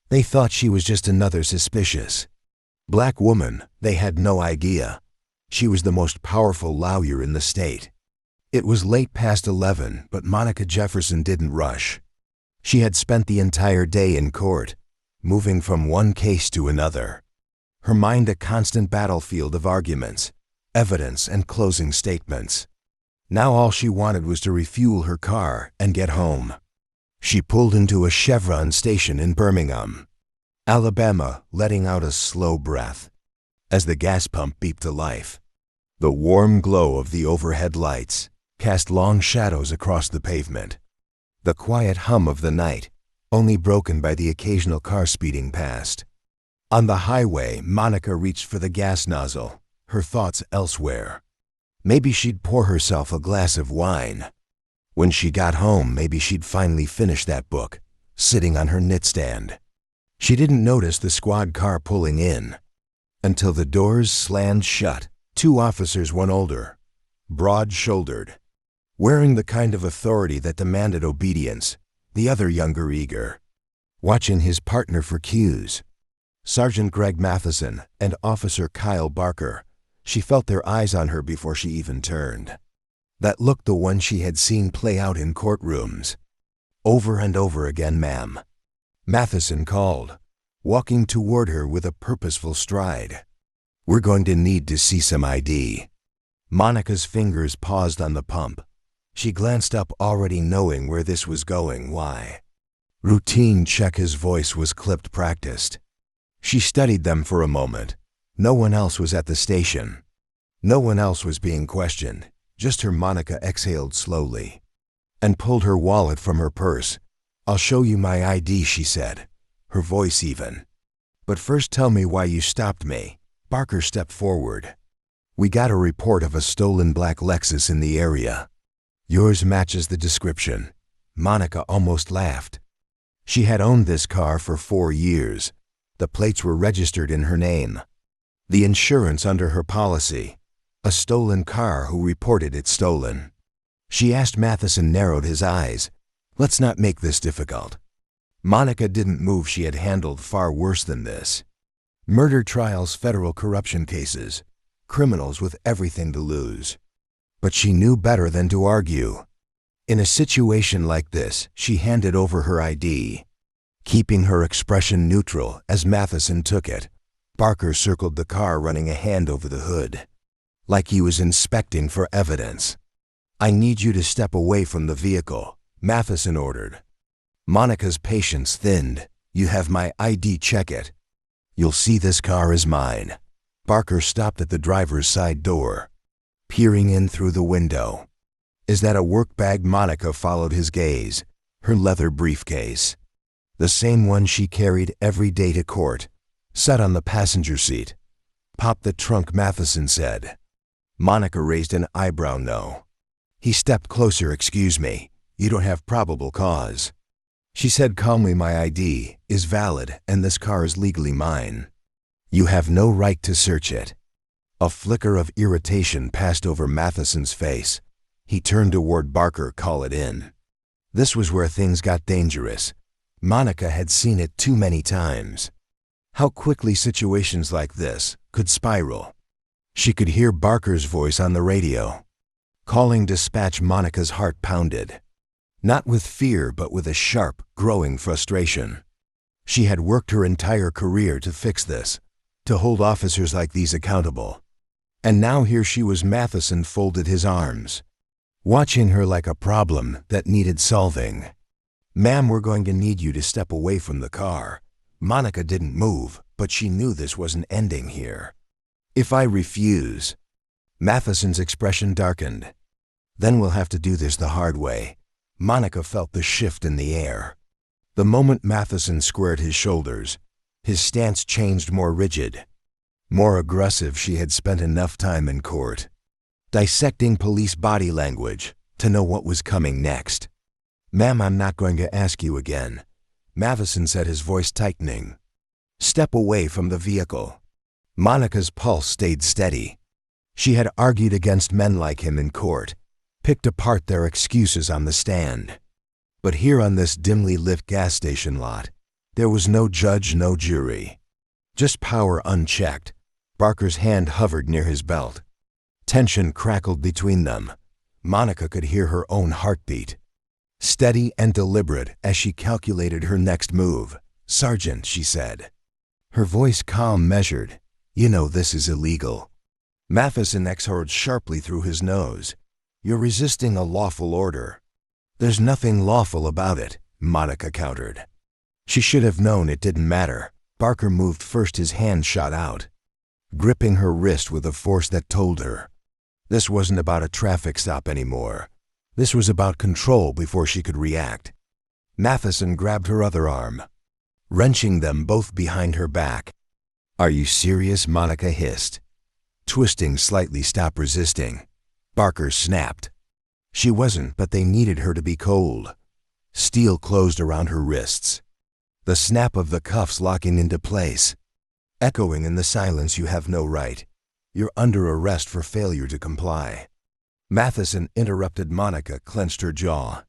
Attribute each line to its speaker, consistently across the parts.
Speaker 1: They thought she was just another suspicious black woman. They had no idea she was the most powerful lawyer in the state. It was late past 11, but Monica Jefferson didn't rush. She had spent the entire day in court, moving from one case to another, her mind a constant battlefield of arguments, evidence, and closing statements. Now all she wanted was to refuel her car and get home. She pulled into a Chevron station in Birmingham, Alabama, letting out a slow breath as the gas pump beeped to life. The warm glow of the overhead lights cast long shadows across the pavement. The quiet hum of the night, only broken by the occasional car speeding past. On the highway, Monica reached for the gas nozzle, her thoughts elsewhere. Maybe she'd pour herself a glass of wine. When she got home, maybe she'd finally finish that book, sitting on her nightstand. She didn't notice the squad car pulling in until the doors slammed shut. Two officers, one older, broad-shouldered, wearing the kind of authority that demanded obedience, the other younger, eager, watching his partner for cues. Sergeant Greg Matheson and Officer Kyle Barker. She felt their eyes on her before she even turned. That look, the one she had seen play out in courtrooms. Over and over again. "Ma'am," Matheson called, walking toward her with a purposeful stride. "We're going to need to see some ID." Monica's fingers paused on the pump. She glanced up, already knowing where this was going. "Why?" "Routine check." His voice was clipped, practiced. She studied them for a moment. No one else was at the station. No one else was being questioned. Just her. Monica exhaled slowly and pulled her wallet from her purse. "I'll show you my ID," she said, her voice even. "But first tell me why you stopped me." Barker stepped forward. "We got a report of a stolen black Lexus in the area. Yours matches the description." Monica almost laughed. She had owned this car for 4 years. The plates were registered in her name. The insurance under her policy. A stolen car. Who reported it stolen? She asked. Matheson narrowed his eyes. "Let's not make this difficult." Monica didn't move. She had handled far worse than this. Murder trials, federal corruption cases, criminals with everything to lose. But she knew better than to argue. In a situation like this, she handed over her ID, keeping her expression neutral as Matheson took it. Barker circled the car, running a hand over the hood, like he was inspecting for evidence. "I need you to step away from the vehicle," Matheson ordered. Monica's patience thinned. "You have my ID, check it. You'll see this car is mine." Barker stopped at the driver's side door, peering in through the window. "Is that a work bag?" Monica followed his gaze. Her leather briefcase, the same one she carried every day to court, sat on the passenger seat. "Pop the trunk," Matheson said. Monica raised an eyebrow. "No." He stepped closer. "Excuse me, you don't have probable cause." She said calmly, "My ID is valid and this car is legally mine. You have no right to search it." A flicker of irritation passed over Matheson's face. He turned toward Barker. "Call it in." This was where things got dangerous. Monica had seen it too many times. How quickly situations like this could spiral. She could hear Barker's voice on the radio, calling dispatch. Monica's heart pounded, not with fear but with a sharp, growing frustration. She had worked her entire career to fix this, to hold officers like these accountable. And now here she was. Matheson folded his arms, watching her like a problem that needed solving. "Ma'am, we're going to need you to step away from the car." Monica didn't move, but she knew this wasn't ending here. "If I refuse," Matheson's expression darkened, "then we'll have to do this the hard way." Monica felt the shift in the air. The moment Matheson squared his shoulders, his stance changed, more rigid, more aggressive. She had spent enough time in court, dissecting police body language, to know what was coming next. "Ma'am, I'm not going to ask you again," Matheson said, his voice tightening. "Step away from the vehicle." Monica's pulse stayed steady. She had argued against men like him in court, picked apart their excuses on the stand. But here on this dimly lit gas station lot, There was no judge, no jury. Just power unchecked. Barker's hand hovered near his belt. Tension crackled between them. Monica could hear her own heartbeat. Steady and deliberate as she calculated her next move. "Sergeant," she said. Her voice calm, measured. "You know this is illegal." Matheson exhaled sharply through his nose. "You're resisting a lawful order." "There's nothing lawful about it," Monica countered. She should have known it didn't matter. Barker moved first, his hand shot out, gripping her wrist with a force that told her this wasn't about a traffic stop anymore. This was about control before she could react. Matheson grabbed her other arm, wrenching them both behind her back. "Are you serious?" Monica hissed. Twisting slightly, "Stop resisting." Barker snapped. She wasn't, but they needed her to be cold. Steel closed around her wrists, the snap of the cuffs locking into place. Echoing in the silence, "You have no right. You're under arrest for failure to comply." Matheson interrupted. Monica clenched her jaw.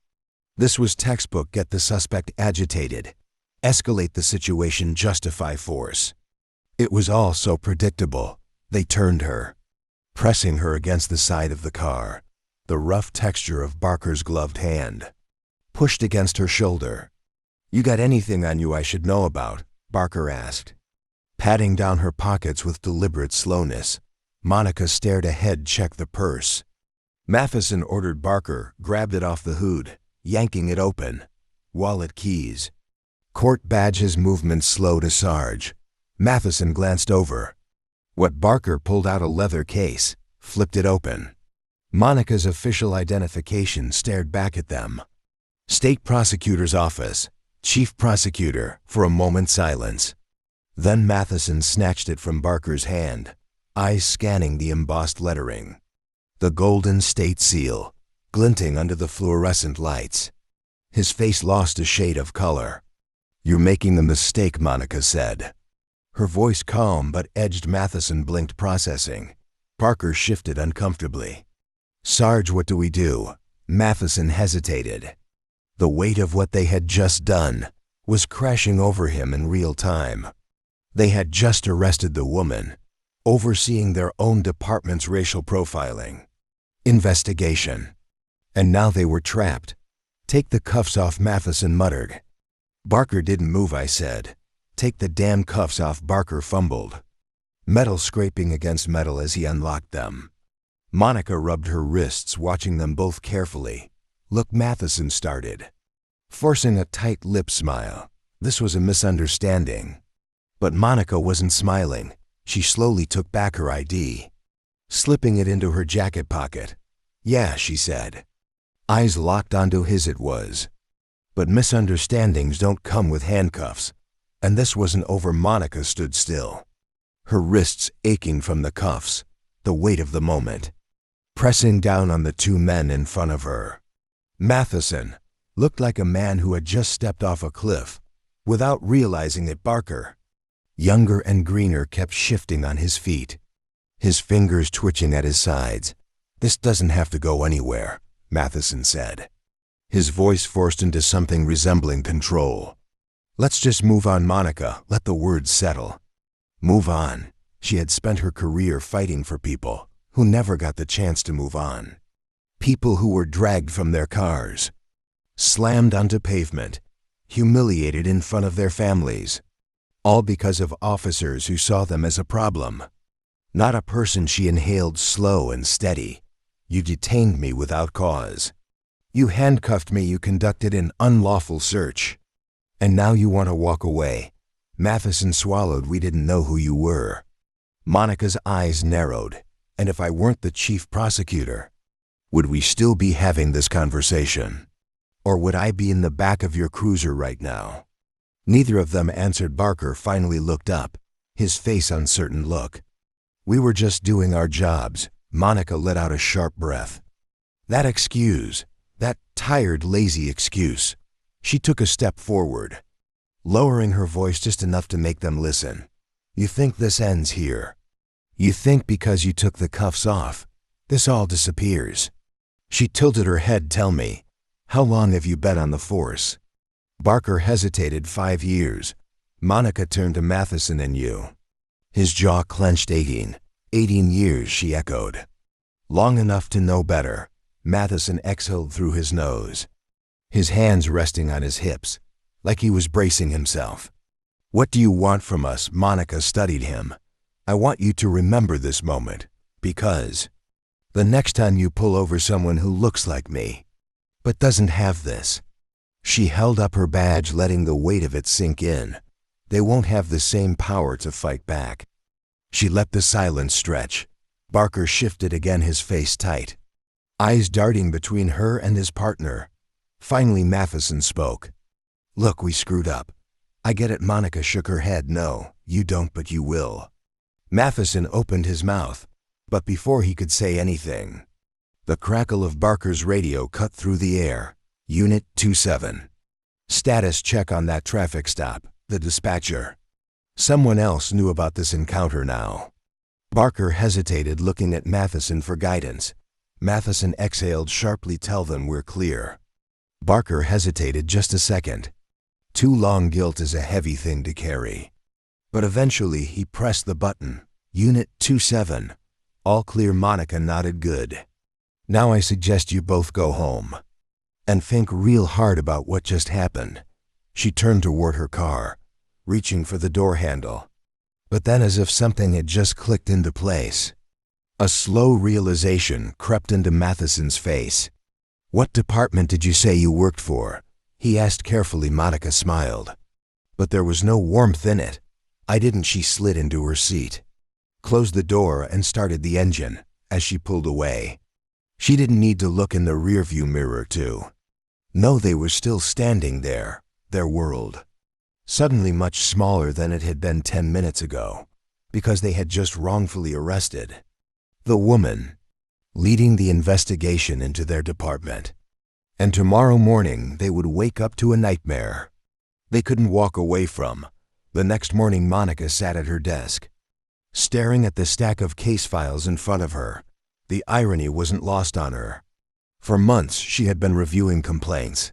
Speaker 1: This was textbook: get the suspect agitated, escalate the situation, justify force. It was all so predictable. They turned her, pressing her against the side of the car. The rough texture of Barker's gloved hand pushed against her shoulder. "You got anything on you I should know about?" Barker asked, patting down her pockets with deliberate slowness. Monica stared ahead, checked the purse. Matheson ordered. Barker grabbed it off the hood, yanking it open. "Wallet, keys." "Court badge." His movement slowed. "A Sarge." Matheson glanced over. What Barker pulled out a leather case, flipped it open. Monica's official identification stared back at them. "State Prosecutor's Office, Chief Prosecutor." For a moment, silence. Then Matheson snatched it from Barker's hand, eyes scanning the embossed lettering. The golden state seal, glinting under the fluorescent lights. His face lost a shade of color. "You're making the mistake," Monica said. Her voice calm but edged. Matheson blinked, processing. Barker shifted uncomfortably. "Sarge, what do we do?" Matheson hesitated. The weight of what they had just done was crashing over him in real time. They had just arrested the woman, overseeing their own department's racial profiling investigation. And now they were trapped. "Take the cuffs off," Matheson muttered. Barker didn't move. "I said, take the damn cuffs off." Barker fumbled, metal scraping against metal as he unlocked them. Monica rubbed her wrists, watching them both carefully. "Look," Matheson started, forcing a tight lip smile. This was a misunderstanding. But Monica wasn't smiling. She slowly took back her ID, slipping it into her jacket pocket. "Yeah," she said. Eyes locked onto his. It was. But misunderstandings don't come with handcuffs. And this wasn't over. Monica stood still, her wrists aching from the cuffs, the weight of the moment, pressing down on the two men in front of her. Matheson looked like a man who had just stepped off a cliff, without realizing it. Barker, younger and greener, kept shifting on his feet, his fingers twitching at his sides. "This doesn't have to go anywhere," Matheson said, his voice forced into something resembling control. "Let's just move on." Monica let the words settle. Move on. She had spent her career fighting for people who never got the chance to move on. People who were dragged from their cars, slammed onto pavement, humiliated in front of their families, all because of officers who saw them as a problem, not a person. She inhaled, slow and steady. "You detained me without cause. You handcuffed me. You conducted an unlawful search. And now you want to walk away." Matheson swallowed. "We didn't know who you were." Monica's eyes narrowed. "And if I weren't the chief prosecutor, would we still be having this conversation? Or would I be in the back of your cruiser right now?" Neither of them answered. Barker finally looked up, his face uncertain look. "We were just doing our jobs." Monica let out a sharp breath. That excuse, that tired, lazy excuse. She took a step forward, lowering her voice just enough to make them listen. "You think this ends here? You think because you took the cuffs off, this all disappears?" She tilted her head. "Tell me, how long have you been on the force?" Barker hesitated. 5 years. Monica turned to Matheson and you. His jaw clenched. 18 years, she echoed. Long enough to know better. Matheson exhaled through his nose, his hands resting on his hips, like he was bracing himself. What do you want from us? Monica studied him. I want you to remember this moment, because the next time you pull over someone who looks like me, but doesn't have this. She held up her badge, letting the weight of it sink in. They won't have the same power to fight back. She let the silence stretch. Barker shifted again, his face tight, eyes darting between her and his partner. Finally, Matheson spoke. Look, we screwed up. I get it. Monica shook her head. No, you don't, but you will. Matheson opened his mouth, but before he could say anything, the crackle of Barker's radio cut through the air. Unit 27. Status check on that traffic stop. The dispatcher. Someone else knew about this encounter now. Barker hesitated, looking at Matheson for guidance. Matheson exhaled sharply. Tell them we're clear. Barker hesitated just a second. Too long. Guilt is a heavy thing to carry. But eventually he pressed the button. Unit 27. All clear. Monica nodded. Good. Now I suggest you both go home and think real hard about what just happened. She turned toward her car, reaching for the door handle. But then, as if something had just clicked into place, a slow realization crept into Matheson's face. What department did you say you worked for? He asked carefully. Monica smiled, but there was no warmth in it. I didn't. She slid into her seat, closed the door, and started the engine. As she pulled away, she didn't need to look in the rearview mirror to know they were still standing there, their world suddenly much smaller than it had been 10 minutes ago, because they had just wrongfully arrested the woman leading the investigation into their department. And tomorrow morning they would wake up to a nightmare they couldn't walk away from. The next morning, Monica sat at her desk, staring at the stack of case files in front of her. The irony wasn't lost on her. For months she had been reviewing complaints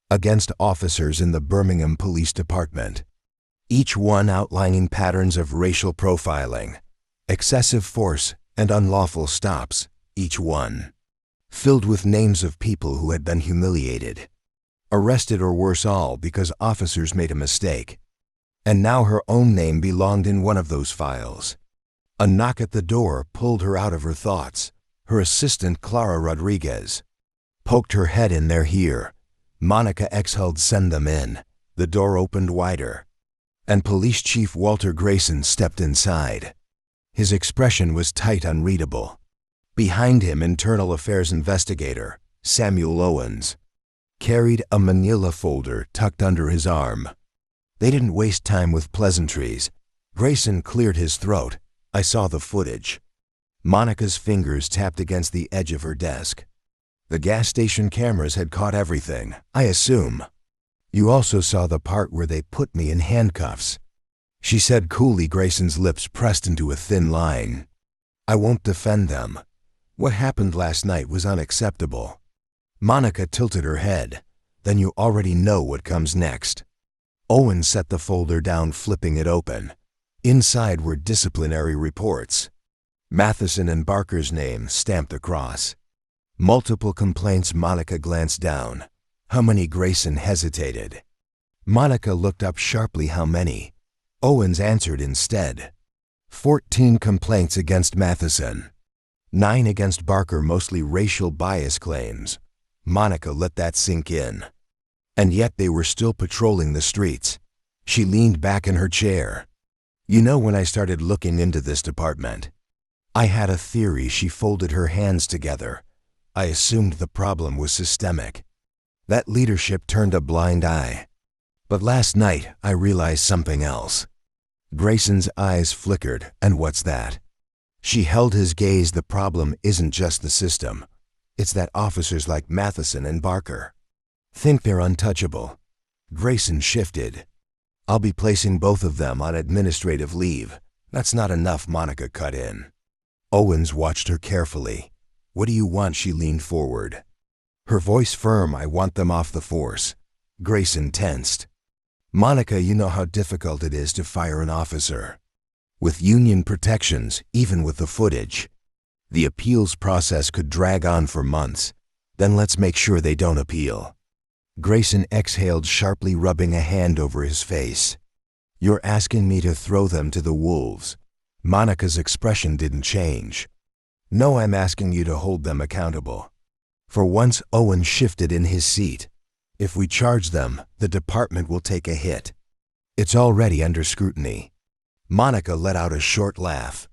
Speaker 1: against officers in the Birmingham Police Department, each one outlining patterns of racial profiling, excessive force, and unlawful stops, each one filled with names of people who had been humiliated, arrested, or worse, all because officers made a mistake. And now her own name belonged in one of those files. A knock at the door pulled her out of her thoughts. Her assistant, Clara Rodriguez, poked her head in there. Here. Monica exhaled. Send them in. The door opened wider, and Police Chief Walter Grayson stepped inside. His expression was tight, unreadable. Behind him, Internal Affairs Investigator Samuel Owens carried a manila folder tucked under his arm. They didn't waste time with pleasantries. Grayson cleared his throat. I saw the footage. Monica's fingers tapped against the edge of her desk. The gas station cameras had caught everything, I assume. You also saw the part where they put me in handcuffs, she said coolly. Grayson's lips pressed into a thin line. I won't defend them. What happened last night was unacceptable. Monica tilted her head. Then you already know what comes next. Owen set the folder down, flipping it open. Inside were disciplinary reports. Matheson and Barker's names stamped across. Multiple complaints. Monica glanced down. How many? Grayson hesitated. Monica looked up sharply. How many? Owens answered instead. 14 complaints against Matheson. 9 against Barker, mostly racial bias claims. Monica let that sink in. And yet they were still patrolling the streets. She leaned back in her chair. You know, when I started looking into this department, I had a theory. She folded her hands together. I assumed the problem was systemic, that leadership turned a blind eye. But last night I realized something else. Grayson's eyes flickered. And what's that? She held his gaze. The problem isn't just the system. It's that officers like Matheson and Barker think they're untouchable. Grayson shifted. I'll be placing both of them on administrative leave. That's not enough, Monica cut in. Owens watched her carefully. What do you want? She leaned forward, her voice firm. I want them off the force. Grayson tensed. Monica, you know how difficult it is to fire an officer. With union protections, even with the footage. The appeals process could drag on for months. Then let's make sure they don't appeal. Grayson exhaled sharply, rubbing a hand over his face. You're asking me to throw them to the wolves. Monica's expression didn't change. No, I'm asking you to hold them accountable. For once, Owen shifted in his seat. If we charge them, the department will take a hit. It's already under scrutiny. Monica let out a short laugh.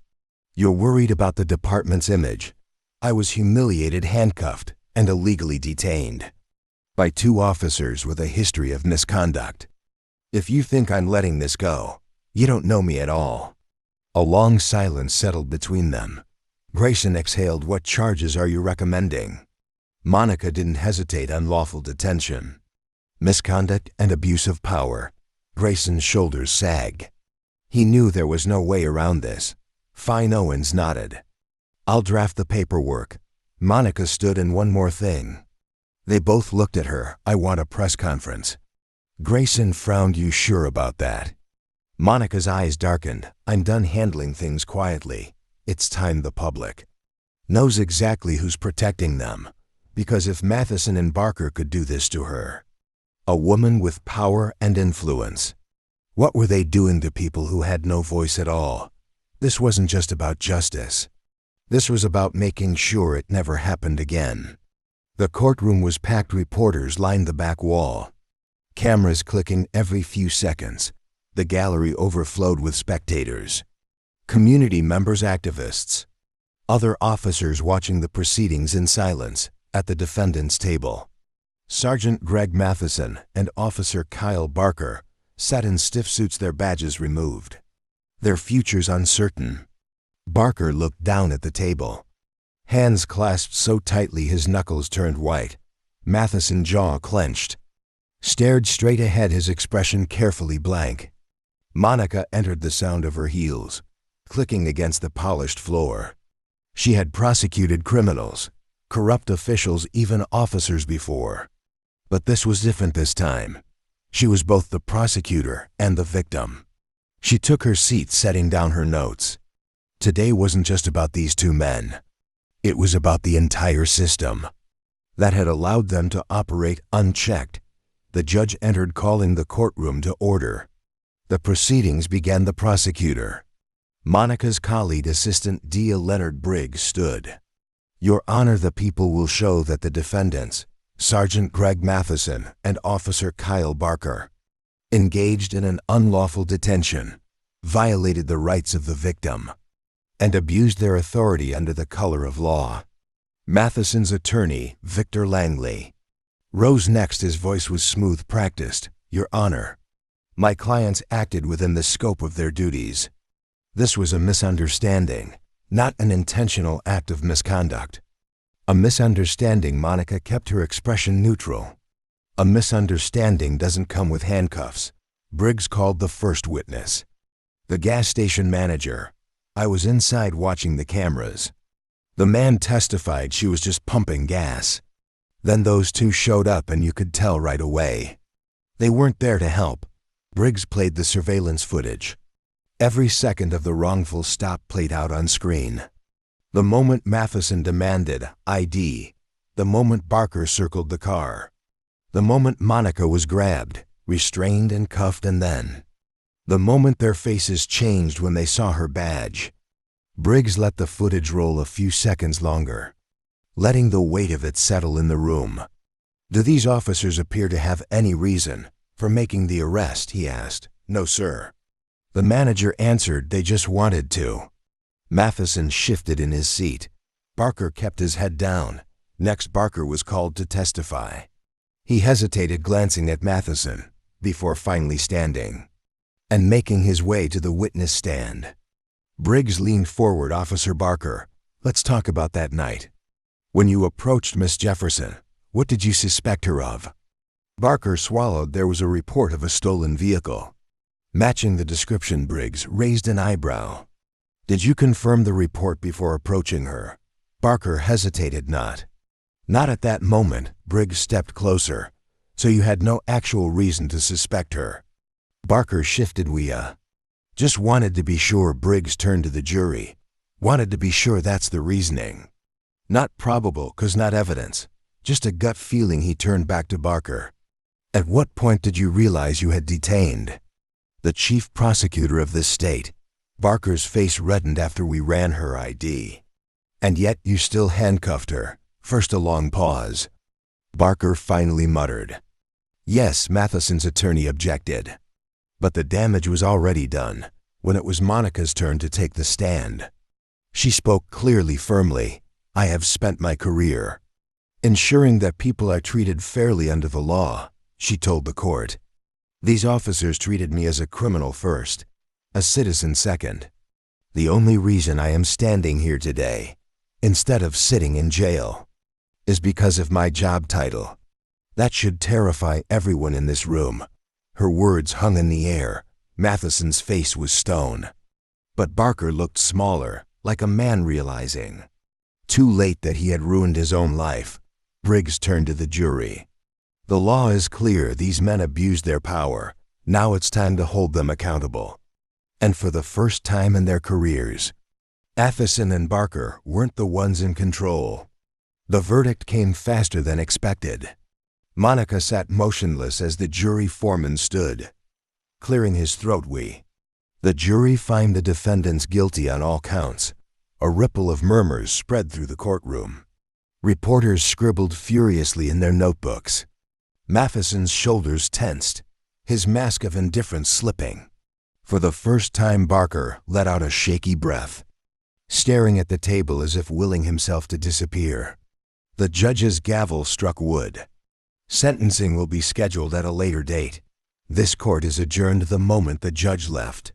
Speaker 1: You're worried about the department's image. I was humiliated, handcuffed, and illegally detained. By 2 officers with a history of misconduct. If you think I'm letting this go, you don't know me at all. A long silence settled between them. Grayson exhaled. What charges are you recommending? Monica didn't hesitate. Unlawful detention. Misconduct and abuse of power. Grayson's shoulders sagged. He knew there was no way around this. Fine. Owens nodded. I'll draft the paperwork. Monica stood. And one more thing. They both looked at her. I want a press conference. Grayson frowned. You sure about that? Monica's eyes darkened. I'm done handling things quietly. It's time the public knows exactly who's protecting them. Because if Matheson and Barker could do this to her, a woman with power and influence, what were they doing to people who had no voice at all? This wasn't just about justice. This was about making sure it never happened again. The courtroom was packed. Reporters lined the back wall. Cameras clicking every few seconds. The gallery overflowed with spectators. Community members, activists. Other officers watching the proceedings in silence. At the defendant's table, Sergeant Greg Matheson and Officer Kyle Barker sat in stiff suits, their badges removed. Their futures uncertain. Barker looked down at the table. Hands clasped so tightly his knuckles turned white. Matheson's jaw clenched. Stared straight ahead, his expression carefully blank. Monica entered, the sound of her heels clicking against the polished floor. She had prosecuted criminals, corrupt officials, even officers before. But this was different this time. She was both the prosecutor and the victim. She took her seat, setting down her notes. Today wasn't just about these 2 men. It was about the entire system that had allowed them to operate unchecked. The judge entered, calling the courtroom to order. The proceedings began. The prosecutor, Monica's colleague, Assistant Dia Leonard Briggs, stood. Your Honor, the people will show that the defendants, Sergeant Greg Matheson and Officer Kyle Barker, engaged in an unlawful detention, violated the rights of the victim, and abused their authority under the color of law. Matheson's attorney, Victor Langley, rose next. His voice was smooth, practiced. Your Honor, my clients acted within the scope of their duties. This was a misunderstanding, not an intentional act of misconduct. A misunderstanding. Monica kept her expression neutral. A misunderstanding doesn't come with handcuffs. Briggs called the first witness. The gas station manager. I was inside watching the cameras. The man testified she was just pumping gas. Then those 2 showed up, and you could tell right away. They weren't there to help. Briggs played the surveillance footage. Every second of the wrongful stop played out on screen. The moment Matheson demanded ID. The moment Barker circled the car. The moment Monica was grabbed, restrained and cuffed, and then the moment their faces changed when they saw her badge. Briggs let the footage roll a few seconds longer, letting the weight of it settle in the room. Do these officers appear to have any reason for making the arrest? He asked. No, sir. The manager answered. They just wanted to. Matheson shifted in his seat. Barker kept his head down. Next, Barker was called to testify. He hesitated, glancing at Matheson, before finally standing and making his way to the witness stand. Briggs leaned forward. Officer Barker, let's talk about that night. When you approached Miss Jefferson, what did you suspect her of? Barker swallowed. There was a report of a stolen vehicle. Matching the description. Briggs raised an eyebrow. Did you confirm the report before approaching her? Barker hesitated. Not at that moment. Briggs stepped closer. So you had no actual reason to suspect her? Barker shifted. We just wanted to be sure. Briggs turned to the jury. Wanted to be sure. That's the reasoning. Not probable, 'cause not evidence. Just a gut feeling. He turned back to Barker. At what point did you realize you had detained the chief prosecutor of this state? Barker's face reddened. After we ran her ID. And yet you still handcuffed her. First a long pause. Barker finally muttered. Yes, Matheson's attorney objected. But the damage was already done when it was Monica's turn to take the stand. She spoke clearly, firmly. I have spent my career ensuring that people are treated fairly under the law, she told the court. These officers treated me as a criminal first, a citizen second. The only reason I am standing here today, instead of sitting in jail, is because of my job title. That should terrify everyone in this room. Her words hung in the air. Matheson's face was stone. But Barker looked smaller, like a man realizing too late that he had ruined his own life. Briggs turned to the jury. The law is clear. These men abused their power. Now it's time to hold them accountable. And for the first time in their careers, Matheson and Barker weren't the ones in control. The verdict came faster than expected. Monica sat motionless as the jury foreman stood, clearing his throat. The jury find the defendants guilty on all counts. A ripple of murmurs spread through the courtroom. Reporters scribbled furiously in their notebooks. Matheson's shoulders tensed, his mask of indifference slipping. For the first time, Barker let out a shaky breath, staring at the table as if willing himself to disappear. The judge's gavel struck wood. Sentencing will be scheduled at a later date. This court is adjourned. The moment the judge left,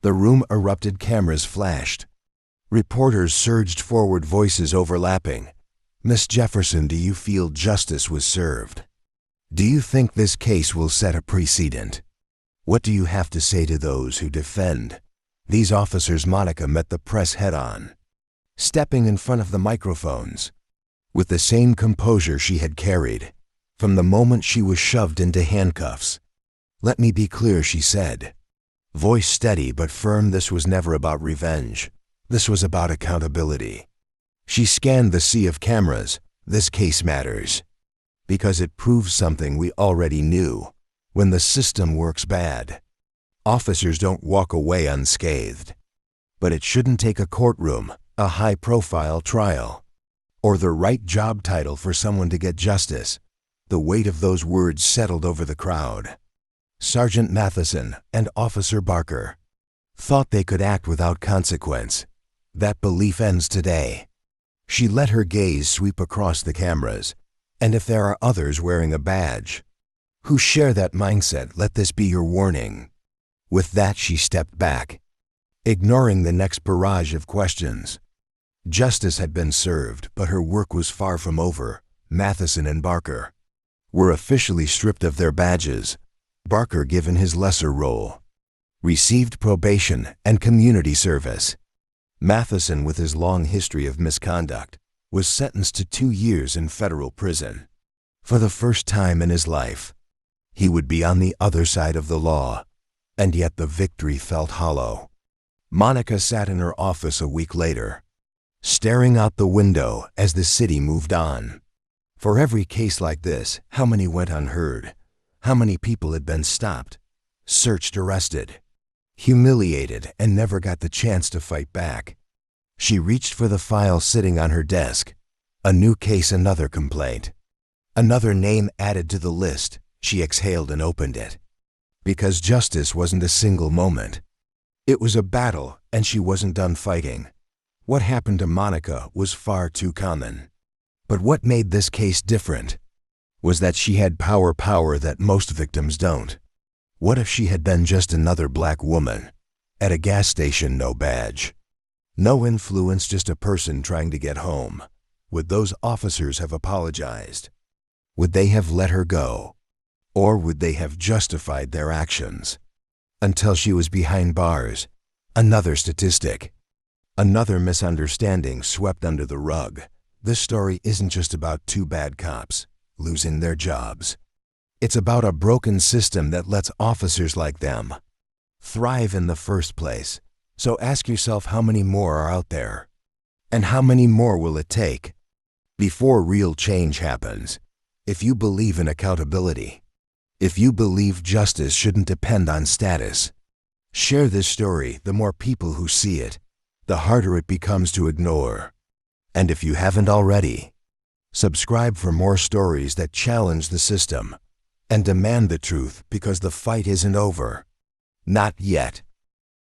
Speaker 1: the room erupted. Cameras flashed. Reporters surged forward, voices overlapping. Miss Jefferson, do you feel justice was served? Do you think this case will set a precedent? What do you have to say to those who defend these officers? Monica met the press head-on, stepping in front of the microphones with the same composure she had carried from the moment she was shoved into handcuffs. Let me be clear, she said, voice steady but firm. This was never about revenge. This was about accountability. She scanned the sea of cameras. This case matters because it proves something we already knew. When the system works bad, officers don't walk away unscathed. But it shouldn't take a courtroom, a high-profile trial, or the right job title for someone to get justice. The weight of those words settled over the crowd. Sergeant Matheson and Officer Barker thought they could act without consequence. That belief ends today. She let her gaze sweep across the cameras. And if there are others wearing a badge who share that mindset, let this be your warning. With that, she stepped back, ignoring the next barrage of questions. Justice had been served, but her work was far from over. Matheson and Barker were officially stripped of their badges. Barker, given his lesser role, received probation and community service. Matheson, with his long history of misconduct, was sentenced to 2 years in federal prison. For the first time in his life, he would be on the other side of the law, and yet the victory felt hollow. Monica sat in her office a week later, staring out the window as the city moved on. For every case like this, how many went unheard? How many people had been stopped, searched, arrested, humiliated, and never got the chance to fight back? She reached for the file sitting on her desk. A new case, another complaint, another name added to the list. She exhaled and opened it. Because justice wasn't a single moment. It was a battle, and she wasn't done fighting. What happened to Monica was far too common. But what made this case different was that she had power that most victims don't. What if she had been just another black woman at a gas station? No badge, no influence, just a person trying to get home. Would those officers have apologized? Would they have let her go? Or would they have justified their actions until she was behind bars? Another statistic, another misunderstanding swept under the rug. This story isn't just about 2 bad cops losing their jobs. It's about a broken system that lets officers like them thrive in the first place. So ask yourself how many more are out there? And how many more will it take before real change happens? If you believe in accountability, if you believe justice shouldn't depend on status, share this story. The more people who see it, the harder it becomes to ignore. And if you haven't already, subscribe for more stories that challenge the system and demand the truth, because the fight isn't over. Not yet.